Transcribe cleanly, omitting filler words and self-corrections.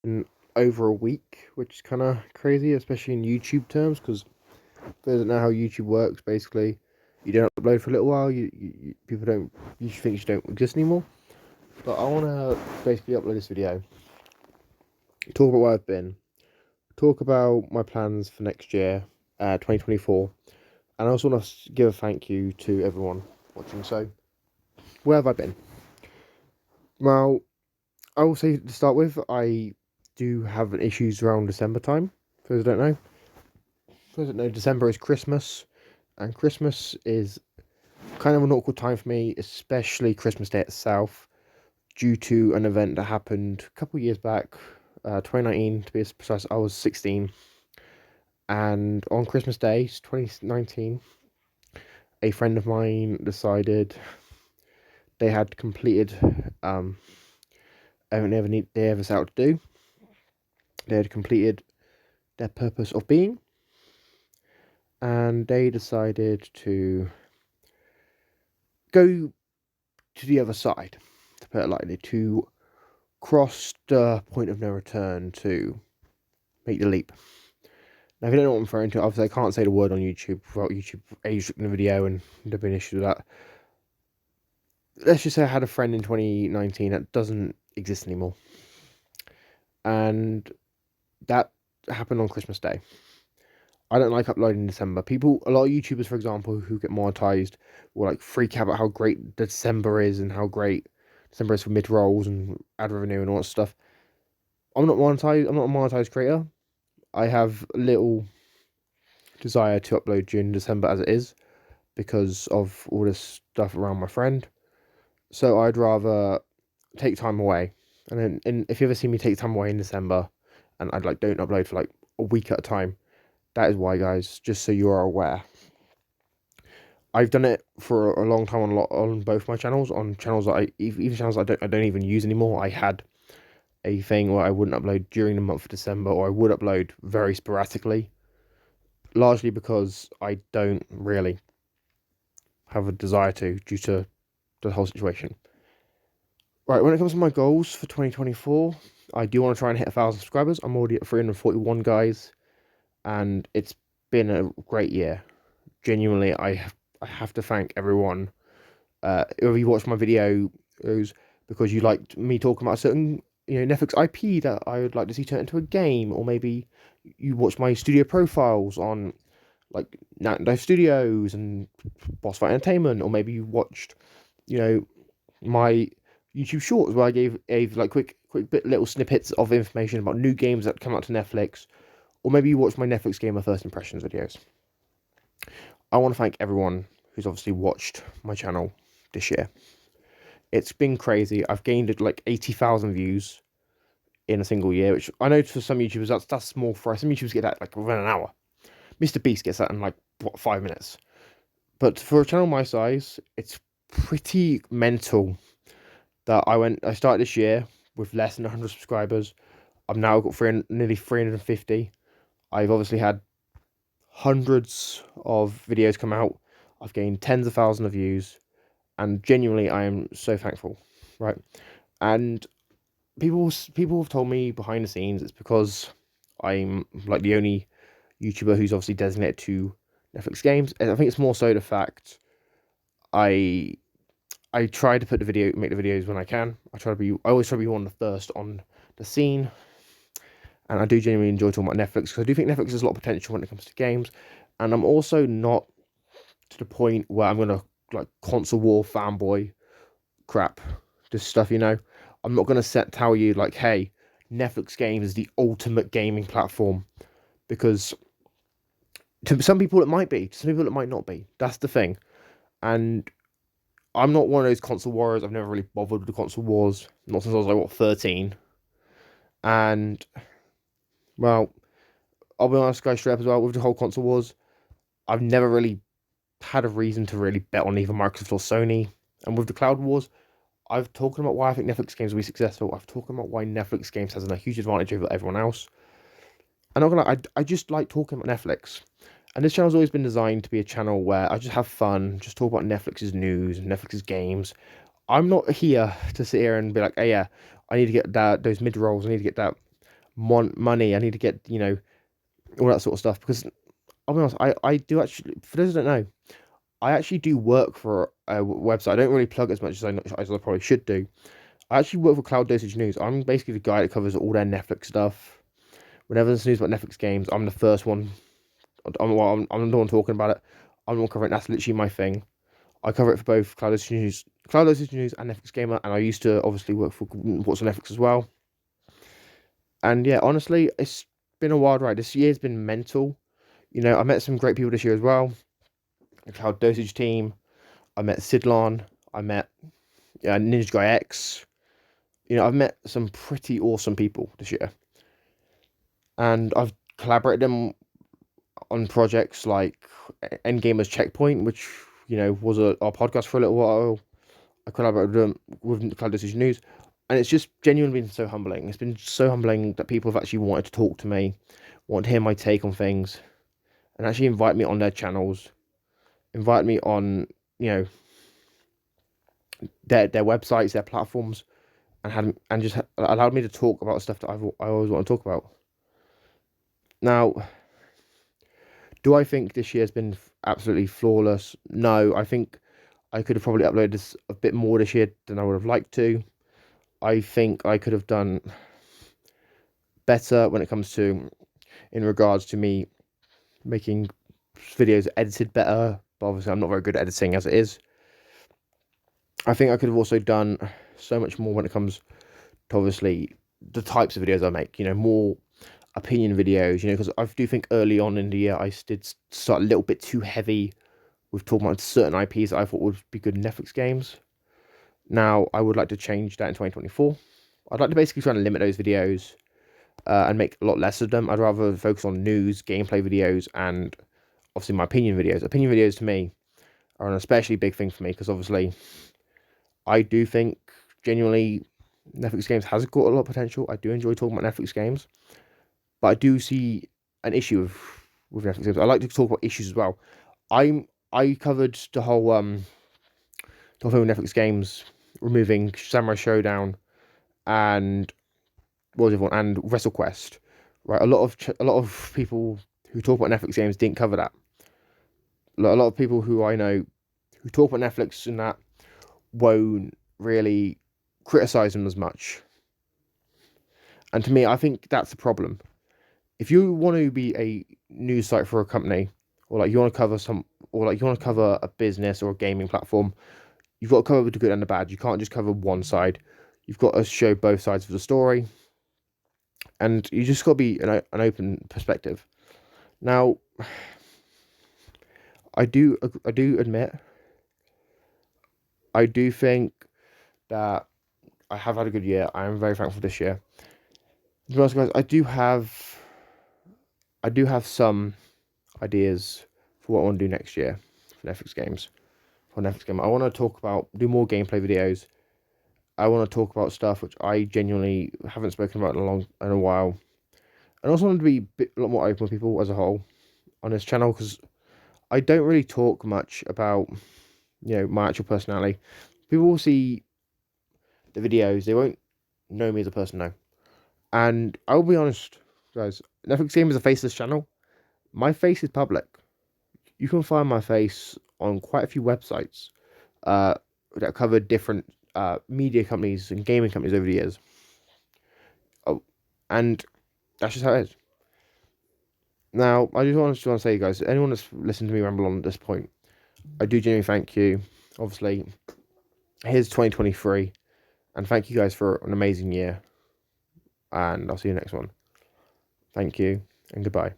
in over a week, which is kind of crazy, especially in YouTube terms, because they don't know how YouTube works. Basically, you don't upload for a little while, people don't you think you don't exist anymore. But I want to basically upload this video, talk about where I've been, talk about my plans for next year, 2024, and I also want to give a thank you to everyone watching. So, where have I been? Well, I will say to start with, I do have issues around December time. For those who don't know, December is Christmas, and Christmas is kind of an awkward time for me, especially Christmas Day itself, due to an event that happened a couple of years back, 2019 to be precise. I was 16, and on Christmas Day, 2019, a friend of mine decided they had completed everything they ever set out to do. They had completed their purpose of being, and they decided to go to the other side, to put it lightly, to cross the point of no return, to make the leap. Now, if you don't know what I'm referring to, obviously I can't say the word on YouTube without YouTube age restricting the video, and there'd be an issue with that. Let's just say I had a friend in 2019 that doesn't exist anymore, and that happened on Christmas Day. I don't like uploading in December. A lot of YouTubers, for example, who get monetized, will like freak out about how great December is and how great December is for mid rolls and ad revenue and all that stuff. I'm not monetized. I'm not a monetized creator. I have little desire to upload during December as it is because of all this stuff around my friend. So I'd rather take time away. And if you ever see me take time away in December, and I'd like don't upload for like a week at a time, that is why, guys. Just so you are aware. I've done it for a long time on both my channels, on channels that even channels I don't even use anymore. I had a thing where I wouldn't upload during the month of December, or I would upload very sporadically, largely because I don't really have a desire to, due to the whole situation. Right, when it comes to my goals for 2024, I do want to try and hit 1,000 subscribers. I'm already at 341, guys, and it's been a great year. Genuinely, I have to thank everyone. If you watch my videos because you liked me talking about a certain Netflix IP that I would like to see turn into a game, or maybe you watch my studio profiles on like Nintendo Studios and Boss Fight Entertainment, or maybe you watched my YouTube Shorts where I gave like quick little snippets of information about new games that come out to Netflix, or maybe you watched my Netflix Gamer First Impressions videos. I want to thank everyone who's obviously watched my channel this year. It's been crazy. I've gained like 80,000 views in a single year, which I know for some YouTubers that's small for us. Some YouTubers get that like within an hour. Mr. Beast gets that in like 5 minutes. But for a channel my size, it's pretty mental that I started this year with less than 100 subscribers. I've now got nearly 350. I've obviously had hundreds of videos come out. I've gained tens of thousands of views, and genuinely, I am so thankful, right? And people have told me behind the scenes it's because I'm like the only YouTuber who's obviously designated to Netflix games. And I think it's more so the fact I try to make the videos when I can. I always try to be one of the first on the scene, and I do genuinely enjoy talking about Netflix because I do think Netflix has a lot of potential when it comes to games, and I'm also not to the point where I'm gonna like console war fanboy crap, this stuff. I'm not gonna tell you like, hey, Netflix games is the ultimate gaming platform, because to some people it might be, to some people it might not be. That's the thing, and I'm not one of those console warriors. I've never really bothered with the console wars, not since I was like 13. And well, I'll be honest, guys, straight up as well with the whole console wars. I've never really had a reason to really bet on either Microsoft or Sony. And with the cloud wars, I've talked about why I think Netflix games will be successful. I've talked about why Netflix games has a huge advantage over everyone else. And I'm not gonna, I just like talking about Netflix. And this channel's always been designed to be a channel where I just have fun, just talk about Netflix's news and Netflix's games. I'm not here to sit here and be like, hey, yeah, I need to get those mid rolls. I need to get that. money. I need to get, all that sort of stuff. Because I'll be honest, I do actually, for those who don't know, I actually do work for a website. I don't really plug as much as I probably should do. I actually work for Cloud Dosage News. I'm basically the guy that covers all their Netflix stuff. Whenever there's news about Netflix games, I'm the first one. I'm the one talking about it. I'm the one covering it. That's literally my thing. I cover it for both Cloud Dosage News and Netflix Gamer, and I used to obviously work for What's on Netflix as well. And yeah, honestly, it's been a wild ride. This year's been mental. I met some great people this year as well. The Cloud Dosage team. I met Sidlon. I met Ninja Guy X. I've met some pretty awesome people this year, and I've collaborated them on projects like Endgamers Checkpoint, which was our podcast for a little while. I collaborated with Cloud Dosage News, and it's just genuinely been so humbling. It's been so humbling that people have actually wanted to talk to me, want to hear my take on things, and actually invite me on their channels, invite me on their websites, their platforms, and just allowed me to talk about stuff that I always want to talk about. Now, do I think this year's been absolutely flawless? No, I think I could have probably uploaded this a bit more this year than I would have liked to. I think I could have done better when it comes to, in regards to me making videos edited better, but obviously I'm not very good at editing as it is. I think I could have also done so much more when it comes to obviously the types of videos I make, more opinion videos, because I do think early on in the year I did start a little bit too heavy with talking about certain IPs that I thought would be good in Netflix games. Now, I would like to change that in 2024. I'd like to basically try and limit those videos and make a lot less of them. I'd rather focus on news, gameplay videos, and obviously my opinion videos. Opinion videos to me are an especially big thing for me because obviously I do think genuinely Netflix games has got a lot of potential. I do enjoy talking about Netflix games, but I do see an issue with Netflix games. I like to talk about issues as well. I covered the whole thing with Netflix games removing Samurai Showdown and what was the one, and WrestleQuest. Right, a lot of people who talk about Netflix games didn't cover that. A lot of people who I know who talk about Netflix and that won't really criticize them as much. And to me, I think that's the problem. If you want to be a news site for a company, or like you want to cover you want to cover a business or a gaming platform, you've got to cover the good and the bad. You can't just cover one side. You've got to show both sides of the story, and you just got to be an open perspective. Now, I do admit, I do think that I have had a good year. I am very thankful this year. To be honest, guys, I do have some ideas for what I want to do next year for Netflix games. For Netflix game, I want to do more gameplay videos. I want to talk about stuff which I genuinely haven't spoken about in a while. And I also want to be a lot more open with people as a whole on this channel because I don't really talk much about my actual personality. People will see the videos, they won't know me as a person now. And I'll be honest, guys, Netflix Game is a faceless channel. My face is public. You can find my face on quite a few websites that cover different media companies and gaming companies over the years. Oh, and that's just how it is. Now, I just want to say, guys, anyone that's listened to me ramble on at this point, I do genuinely thank you. Obviously, here's 2023, and thank you guys for an amazing year. And I'll see you next one. Thank you, and goodbye.